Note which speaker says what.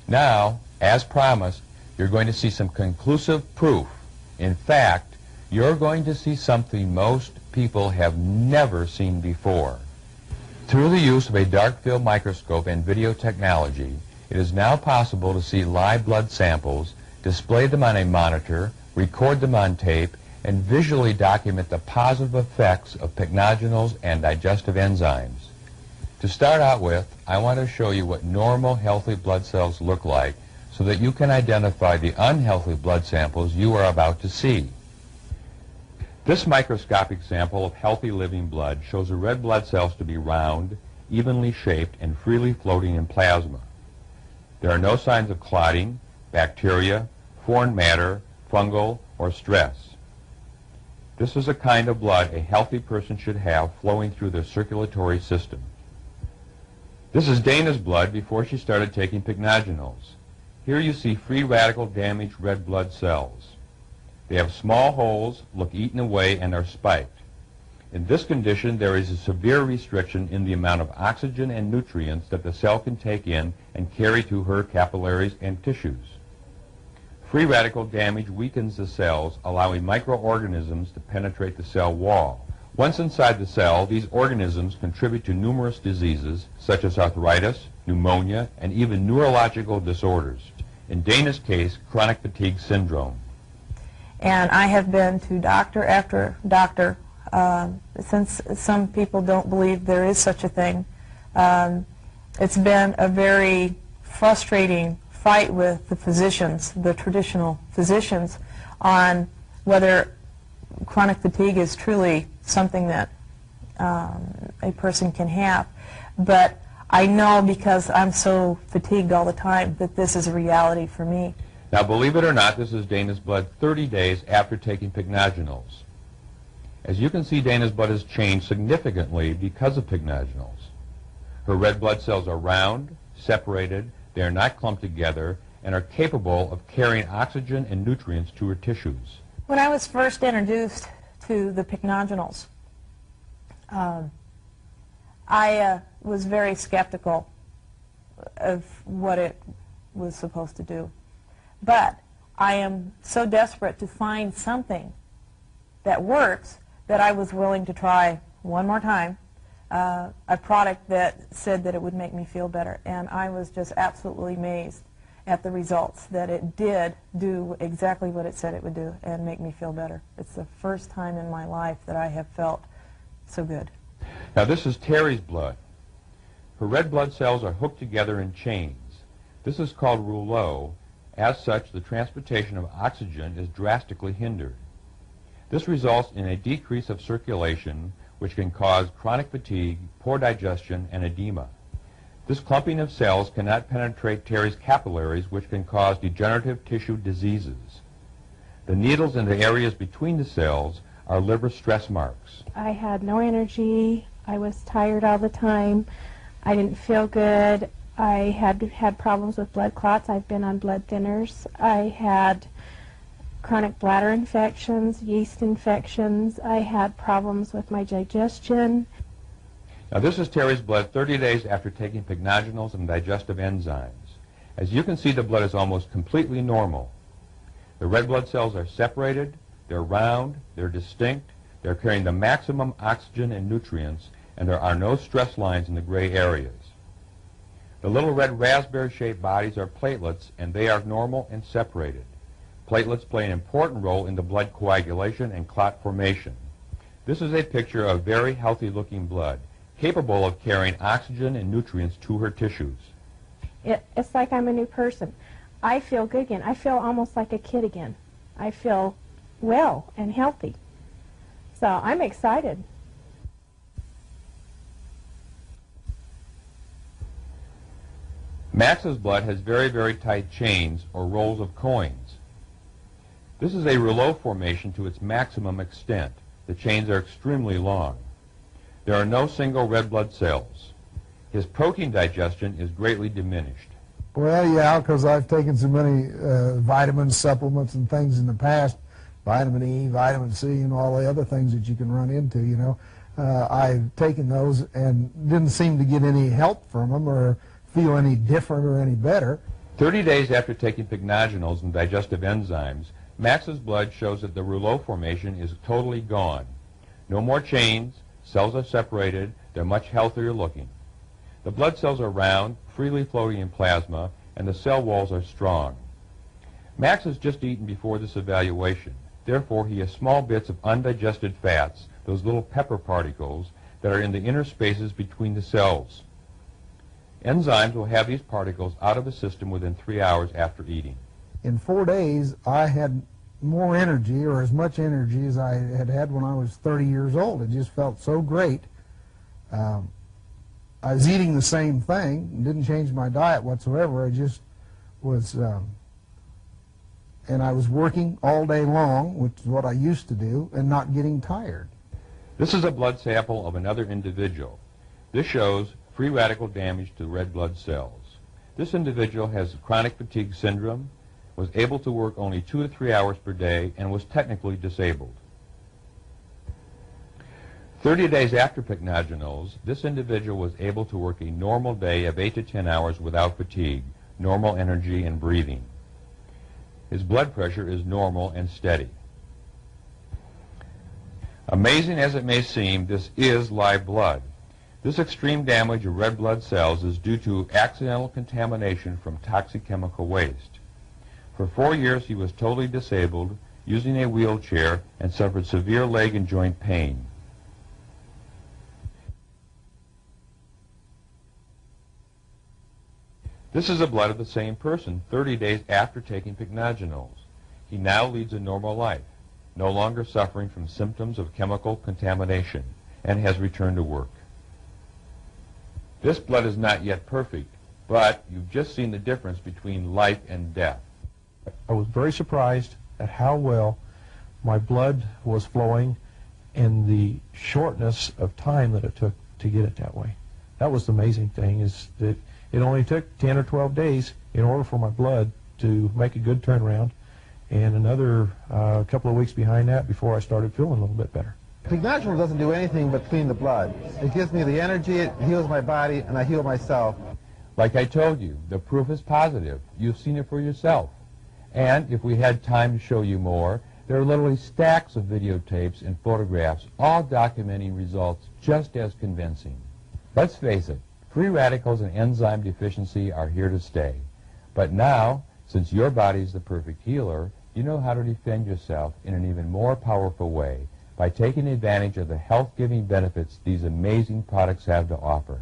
Speaker 1: Now, as promised, you're going to see some conclusive proof. In fact, you're going to see something most people have never seen before. Through the use of a dark field microscope and video technology, it is now possible to see live blood samples, display them on a monitor, record them on tape, and visually document the positive effects of pycnogenals and digestive enzymes. To start out with, I want to show you what normal healthy blood cells look like so that you can identify the unhealthy blood samples you are about to see. This microscopic sample of healthy living blood shows the red blood cells to be round, evenly shaped, and freely floating in plasma. There are no signs of clotting, bacteria, foreign matter, fungal, or stress. This is the kind of blood a healthy person should have flowing through their circulatory system. This is Dana's blood before she started taking pycnogenals. Here you see free radical damaged red blood cells. They have small holes, look eaten away, and are spiked. In this condition, there is a severe restriction in the amount of oxygen and nutrients that the cell can take in and carry to her capillaries and tissues. Free radical damage weakens the cells, allowing microorganisms to penetrate the cell wall. Once inside the cell, these organisms contribute to numerous diseases, such as arthritis, pneumonia, and even neurological disorders. In Dana's case, chronic fatigue syndrome.
Speaker 2: And I have been to doctor after doctor, since some people don't believe there is such a thing. It's been a very frustrating fight with the physicians, the traditional physicians, on whether chronic fatigue is truly something that a person can have. But I know, because I'm so fatigued all the time, that this is a reality for me.
Speaker 1: Now, believe it or not, this is Dana's blood 30 days after taking pycnogenals. As you can see, Dana's blood has changed significantly because of pycnogenals. Her red blood cells are round, separated, they are not clumped together, and are capable of carrying oxygen and nutrients to her tissues.
Speaker 2: When I was first introduced to the pycnogenals, I was very skeptical of what it was supposed to do. But I am so desperate to find something that works that I was willing to try one more time a product that said that it would make me feel better. And I was just absolutely amazed at the results, that it did do exactly what it said it would do and make me feel better. It's the first time in my life that I have felt so good.
Speaker 1: Now, this is Terry's blood. Her red blood cells are hooked together in chains. This is called rouleau. As such, the transportation of oxygen is drastically hindered. This results in a decrease of circulation, which can cause chronic fatigue, poor digestion, and edema. This clumping of cells cannot penetrate Terry's capillaries, which can cause degenerative tissue diseases. The needles in the areas between the cells are liver stress marks.
Speaker 3: I had no energy. I was tired all the time. I didn't feel good. I had problems with blood clots. I've been on blood thinners. I had chronic bladder infections, yeast infections. I had problems with my digestion.
Speaker 1: Now, this is Terry's blood 30 days after taking pycnogenals and digestive enzymes. As you can see, the blood is almost completely normal. The red blood cells are separated, they're round, they're distinct, they're carrying the maximum oxygen and nutrients, and there are no stress lines in the gray areas. The little red raspberry-shaped bodies are platelets, and they are normal and separated. Platelets play an important role in the blood coagulation and clot formation. This is a picture of very healthy-looking blood, capable of carrying oxygen and nutrients to her tissues.
Speaker 3: It's like I'm a new person. I feel good again. I feel almost like a kid again. I feel well and healthy. So I'm excited.
Speaker 1: Max's blood has very, very tight chains, or rolls of coins. This is a rouleau formation to its maximum extent. The chains are extremely long. There are no single red blood cells. His protein digestion is greatly diminished.
Speaker 4: Well, yeah, because I've taken so many vitamins, supplements, and things in the past, vitamin E, vitamin C, and all the other things that you can run into, you know. I've taken those and didn't seem to get any help from them or feel any different or any better.
Speaker 1: 30 days after taking pycnogenals and digestive enzymes, Max's blood shows that the rouleau formation is totally gone. No more chains, cells are separated, they're much healthier looking. The blood cells are round, freely floating in plasma, and the cell walls are strong. Max has just eaten before this evaluation. Therefore, he has small bits of undigested fats, those little pepper particles, that are in the inner spaces between the cells. Enzymes will have these particles out of the system within 3 hours after eating.
Speaker 4: In 4 days, I had more energy, or as much energy as I had had when I was 30 years old. It just felt so great. I was eating the same thing, didn't change my diet whatsoever. I just was, and I was working all day long, which is what I used to do, and not getting tired.
Speaker 1: This is a blood sample of another individual. This shows free radical damage to red blood cells. This individual has chronic fatigue syndrome, was able to work only 2 to 3 hours per day, and was technically disabled. 30 days after pycnogenals, this individual was able to work a normal day of 8 to 10 hours without fatigue, normal energy and breathing. His blood pressure is normal and steady. Amazing as it may seem, this is live blood. This extreme damage of red blood cells is due to accidental contamination from toxic chemical waste. For 4 years he was totally disabled, using a wheelchair, and suffered severe leg and joint pain. This is the blood of the same person 30 days after taking pycnogenals. He now leads a normal life, no longer suffering from symptoms of chemical contamination, and has returned to work. This blood is not yet perfect, but you've just seen the difference between life and death.
Speaker 5: I was very surprised at how well my blood was flowing and the shortness of time that it took to get it that way. That was the amazing thing, is that it only took 10 or 12 days in order for my blood to make a good turnaround, and another couple of weeks behind that before I started feeling a little bit better.
Speaker 6: Pycnogenol doesn't do anything but clean the blood. It gives me the energy, it heals my body, and I heal myself.
Speaker 1: Like I told you, the proof is positive. You've seen it for yourself. And if we had time to show you more, there are literally stacks of videotapes and photographs, all documenting results just as convincing. Let's face it, free radicals and enzyme deficiency are here to stay. But now, since your body is the perfect healer, you know how to defend yourself in an even more powerful way by taking advantage of the health-giving benefits these amazing products have to offer.